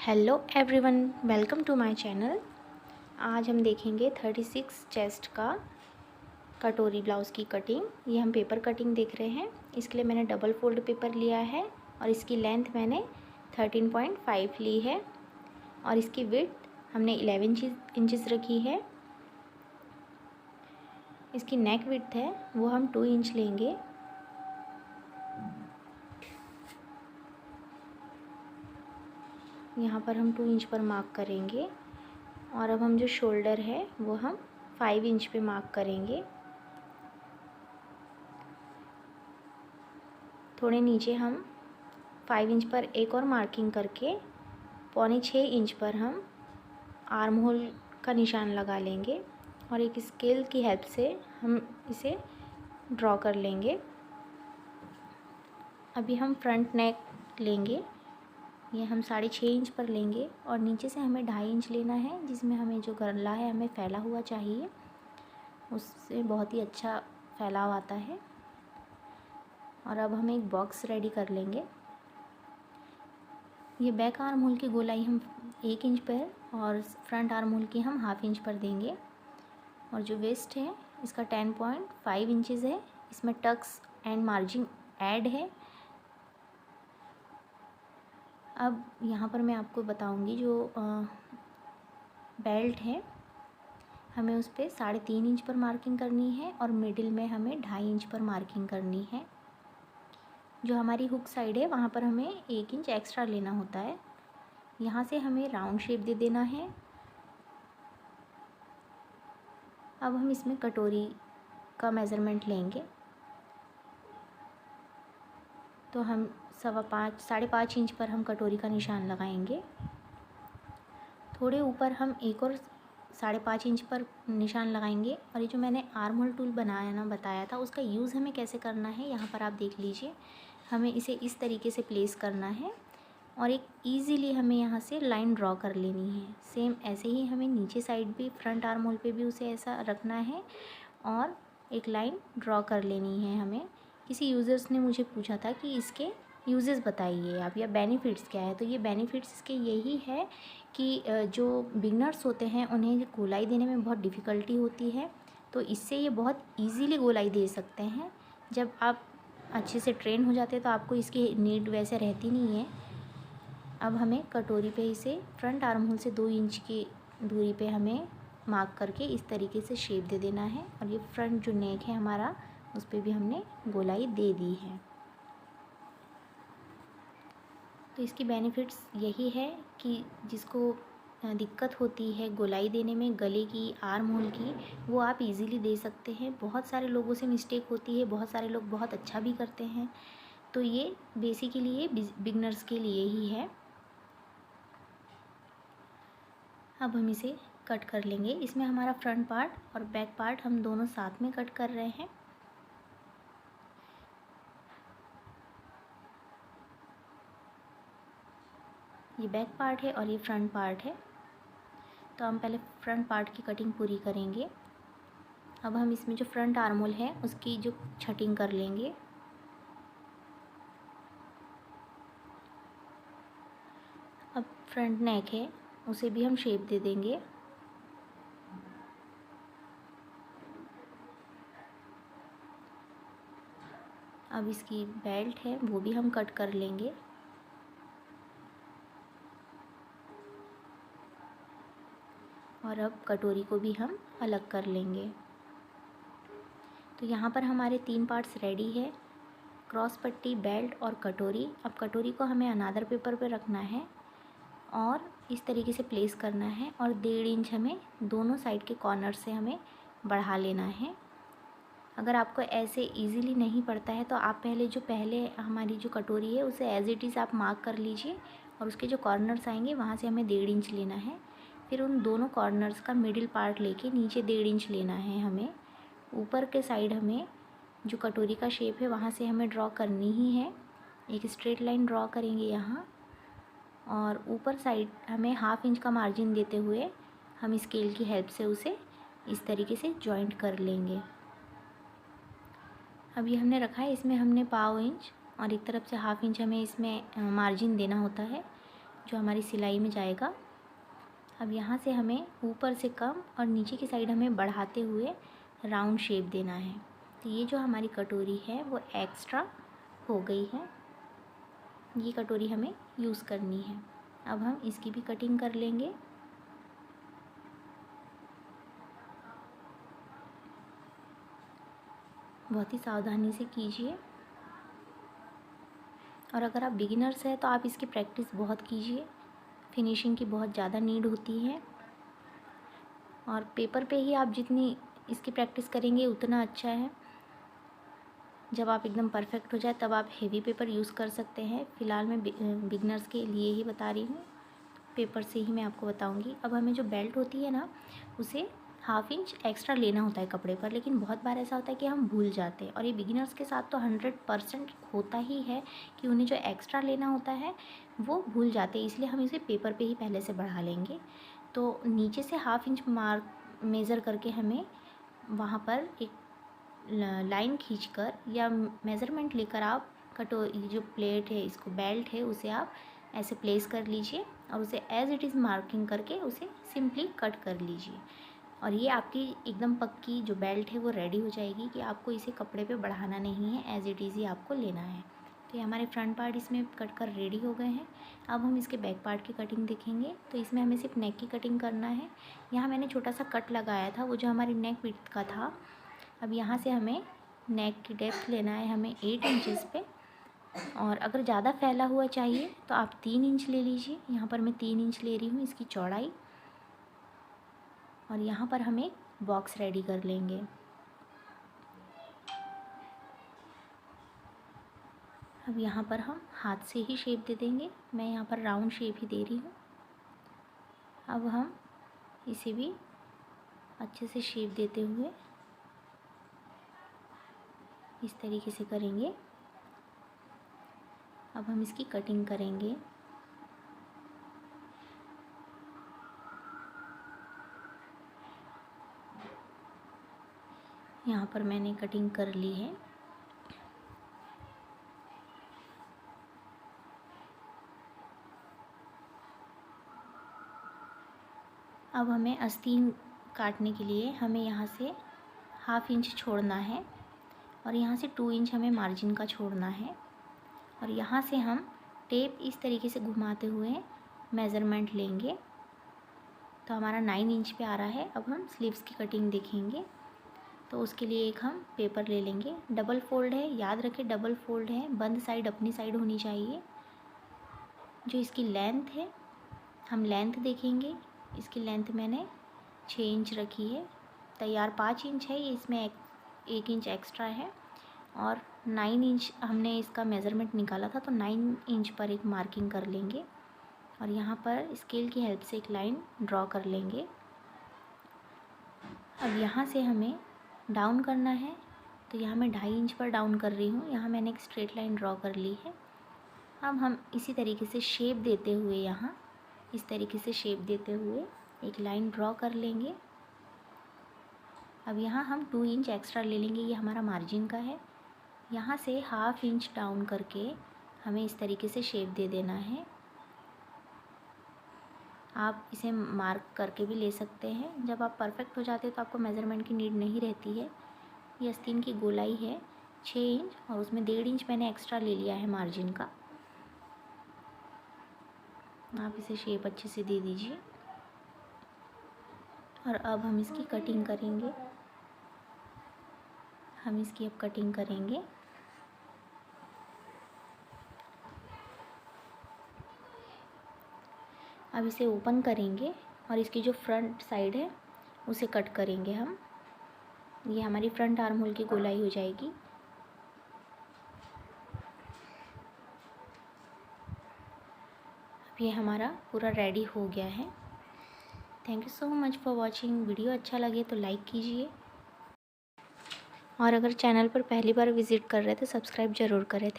Hello everyone, welcome to my channel. आज हम देखेंगे 36 चेस्ट का कटोरी ब्लाउज़ की कटिंग। ये हम पेपर कटिंग देख रहे हैं। इसके लिए मैंने डबल फोल्ड पेपर लिया है और इसकी लेंथ मैंने 13.5 ली है और इसकी विड्थ हमने 11 इंचेस रखी है। इसकी नेक विड्थ है वो हम 2 इंच लेंगे। यहाँ पर हम 2 इंच पर मार्क करेंगे और अब हम जो शोल्डर है वो हम 5 इंच पे मार्क करेंगे। थोड़े नीचे हम 5 इंच पर एक और मार्किंग करके 6.25 इंच पर हम आर्म होल का निशान लगा लेंगे और एक स्केल की हेल्प से हम इसे ड्रॉ कर लेंगे। अभी हम फ्रंट नेक लेंगे, ये हम 6.5 इंच पर लेंगे और नीचे से हमें 2.5 इंच लेना है, जिसमें हमें जो गला है हमें फैला हुआ चाहिए, उससे बहुत ही अच्छा फैलाव आता है। और अब हम एक बॉक्स रेडी कर लेंगे। ये बैक आर्म होल की गोलाई हम 1 इंच पर और फ्रंट आर्म होल की हम 1/2 इंच पर देंगे। और जो वेस्ट है इसका 10.5 इंचेस है। इसमें टक्स एंड मार्जिन ऐड है। अब यहाँ पर मैं आपको बताऊंगी जो बेल्ट है हमें उस पर 3.5 इंच पर मार्किंग करनी है और मिडिल में हमें 2.5 इंच पर मार्किंग करनी है। जो हमारी हुक साइड है वहाँ पर हमें 1 इंच एक्स्ट्रा लेना होता है। यहाँ से हमें राउंड शेप दे देना है। अब हम इसमें कटोरी का मेज़रमेंट लेंगे, तो हम 5.5 इंच पर हम कटोरी का निशान लगाएंगे। थोड़े ऊपर हम एक और 5.5 इंच पर निशान लगाएंगे। और ये जो मैंने आर्म होल टूल बताया था उसका यूज़ हमें कैसे करना है यहाँ पर आप देख लीजिए। हमें इसे इस तरीके से प्लेस करना है और एक ईज़िली हमें यहाँ से लाइन ड्रॉ कर लेनी है। सेम ऐसे ही हमें नीचे साइड भी फ्रंट आर्म होल पे भी उसे ऐसा रखना है और एक लाइन ड्रॉ कर लेनी है हमें। किसी यूज़र्स ने मुझे पूछा था कि इसके यूजेस बताइए आप या बेनिफिट्स क्या है। तो ये बेनिफिट्स इसके यही है कि जो बिगनर्स होते हैं उन्हें गोलाई देने में बहुत डिफ़िकल्टी होती है, तो इससे ये बहुत इजीली गोलाई दे सकते हैं। जब आप अच्छे से ट्रेन हो जाते हैं तो आपको इसकी नीड वैसे रहती नहीं है। अब हमें कटोरी पे इसे फ्रंट आर्म होल से 2 इंच की दूरी पे हमें मार्क करके इस तरीके से शेप दे देना है। और ये फ्रंट जो नेक है हमारा उस पर भी हमने गोलाई दे दी है। तो इसकी बेनिफिट्स यही है कि जिसको दिक्कत होती है गोलाई देने में गले की, आर्म होल की, वो आप इजीली दे सकते हैं। बहुत सारे लोगों से मिस्टेक होती है, बहुत सारे लोग बहुत अच्छा भी करते हैं। तो ये बेसिकली ये बिगनर्स के लिए ही है। अब हम इसे कट कर लेंगे। इसमें हमारा फ्रंट पार्ट और बैक पार्ट हम दोनों साथ में कट कर रहे हैं। ये बैक पार्ट है और ये फ्रंट पार्ट है। तो हम पहले फ्रंट पार्ट की कटिंग पूरी करेंगे। अब हम इसमें जो फ्रंट आर्म होल है उसकी जो छटिंग कर लेंगे। अब फ्रंट नेक है उसे भी हम शेप दे देंगे। अब इसकी बेल्ट है वो भी हम कट कर लेंगे। और अब कटोरी को भी हम अलग कर लेंगे। तो यहाँ पर हमारे 3 पार्ट्स रेडी है, क्रॉस पट्टी, बेल्ट और कटोरी। अब कटोरी को हमें अनादर पेपर पे रखना है और इस तरीके से प्लेस करना है और 1.5 इंच हमें दोनों साइड के कॉर्नर से हमें बढ़ा लेना है। अगर आपको ऐसे इजीली नहीं पड़ता है तो आप पहले हमारी जो कटोरी है उसे एज इट इज़ आप मार्क कर लीजिए और उसके जो कॉर्नर्स आएंगे वहाँ से हमें 1.5 इंच लेना है। फिर उन दोनों कॉर्नर्स का मिडिल पार्ट लेके नीचे 1.5 इंच लेना है हमें। ऊपर के साइड हमें जो कटोरी का शेप है वहाँ से हमें ड्रॉ करनी ही है। एक स्ट्रेट लाइन ड्रॉ करेंगे यहाँ और ऊपर साइड हमें 1/2 इंच का मार्जिन देते हुए हम स्केल की हेल्प से उसे इस तरीके से जॉइंट कर लेंगे। अब ये हमने रखा है, इसमें हमने 1/4 इंच और एक तरफ से 1/2 इंच हमें इसमें मार्जिन देना होता है। जो हमारी सिलाई में जाएगा। अब यहाँ से हमें ऊपर से कम और नीचे की साइड हमें बढ़ाते हुए राउंड शेप देना है। तो ये जो हमारी कटोरी है वो एक्स्ट्रा हो गई है, ये कटोरी हमें यूज़ करनी है। अब हम इसकी भी कटिंग कर लेंगे। बहुत ही सावधानी से कीजिए, और अगर आप बिगिनर्स हैं तो आप इसकी प्रैक्टिस बहुत कीजिए। फिनिशिंग की बहुत ज़्यादा नीड होती है, और पेपर पे ही आप जितनी इसकी प्रैक्टिस करेंगे उतना अच्छा है। जब आप एकदम परफेक्ट हो जाए तब आप हेवी पेपर यूज़ कर सकते हैं। फ़िलहाल मैं बिगिनर्स के लिए ही बता रही हूँ, पेपर से ही मैं आपको बताऊँगी। अब हमें जो बेल्ट होती है ना, उसे ½ इंच एक्स्ट्रा लेना होता है कपड़े पर, लेकिन बहुत बार ऐसा होता है कि हम भूल जाते हैं, और ये बिगिनर्स के साथ तो 100% होता ही है कि उन्हें जो एक्स्ट्रा लेना होता है वो भूल जाते हैं। इसलिए हम इसे पेपर पे ही पहले से बढ़ा लेंगे। तो नीचे से ½ इंच मार्क मेज़र करके हमें वहाँ पर एक लाइन खींचकर या मेज़रमेंट लेकर आप ये जो प्लेट है, इसको बेल्ट है, उसे आप ऐसे प्लेस कर लीजिए और उसे एज़ इट इज़ मार्किंग करके उसे सिंपली कट कर लीजिए। और ये आपकी एकदम पक्की जो बेल्ट है वो रेडी हो जाएगी कि आपको इसे कपड़े पे बढ़ाना नहीं है, एज़ इट इज़ ही आपको लेना है। तो ये हमारे फ्रंट पार्ट इसमें कट कर रेडी हो गए हैं। अब हम इसके बैक पार्ट की कटिंग देखेंगे। तो इसमें हमें सिर्फ नेक की कटिंग करना है। यहाँ मैंने छोटा सा कट लगाया था, वो जो हमारी नेक विड्थ का था। अब यहाँ से हमें नेक की डेप्थ लेना है हमें 8 इंचेस पे, और अगर ज़्यादा फैला हुआ चाहिए तो आप 3 इंच ले लीजिए। यहाँ पर मैं 3 इंच ले रही हूँ इसकी चौड़ाई, और यहाँ पर हम एक बॉक्स रेडी कर लेंगे। अब यहाँ पर हम हाथ से ही शेप दे देंगे, मैं यहाँ पर राउंड शेप ही दे रही हूँ। अब हम इसे भी अच्छे से शेप देते हुए इस तरीके से करेंगे। अब हम इसकी कटिंग करेंगे। यहाँ पर मैंने कटिंग कर ली है। अब हमें आस्तीन काटने के लिए हमें यहाँ से ½ इंच छोड़ना है, और यहाँ से 2 इंच हमें मार्जिन का छोड़ना है, और यहाँ से हम टेप इस तरीके से घुमाते हुए मेज़रमेंट लेंगे। तो हमारा 9 इंच पे आ रहा है। अब हम स्लीव्स की कटिंग देखेंगे। तो उसके लिए एक हम पेपर ले लेंगे, डबल फोल्ड है, याद रखें डबल फोल्ड है, बंद साइड अपनी साइड होनी चाहिए। जो इसकी लेंथ है, हम लेंथ देखेंगे। इसकी लेंथ मैंने 6 इंच रखी है। तैयार 5 इंच है, ये इसमें 1 इंच एक्स्ट्रा है, और 9 इंच हमने इसका मेज़रमेंट निकाला था। तो 9 इंच पर एक मार्किंग कर लेंगे, और यहाँ पर स्केल की हेल्प से एक लाइन ड्रॉ कर लेंगे। अब यहाँ से हमें डाउन करना है, तो यहाँ मैं 2.5 इंच पर डाउन कर रही हूँ। यहाँ मैंने एक स्ट्रेट लाइन ड्रॉ कर ली है। अब हम इसी तरीके से शेप देते हुए, यहाँ इस तरीके से शेप देते हुए एक लाइन ड्रॉ कर लेंगे। अब यहाँ हम 2 इंच एक्स्ट्रा ले लेंगे, ये हमारा मार्जिन का है। यहाँ से ½ इंच डाउन करके हमें इस तरीके से शेप दे देना है। आप इसे मार्क करके भी ले सकते हैं। जब आप परफेक्ट हो जाते हैं तो आपको मेज़रमेंट की नीड नहीं रहती है। ये आस्तीन की गोलाई है 6 इंच, और उसमें 1.5 इंच मैंने एक्स्ट्रा ले लिया है मार्जिन का। आप इसे शेप अच्छे से दे दीजिए, और अब हम इसकी कटिंग करेंगे। हम इसकी अब कटिंग करेंगे। अब इसे ओपन करेंगे, और इसकी जो फ्रंट साइड है उसे कट करेंगे हम। ये हमारी फ्रंट आर्म होल की गोलाई हो जाएगी। अब ये हमारा पूरा रेडी हो गया है। Thank you so much for watching. Video अच्छा लगे तो लाइक कीजिए, और अगर चैनल पर पहली बार विज़िट कर रहे हैं तो सब्सक्राइब ज़रूर करें।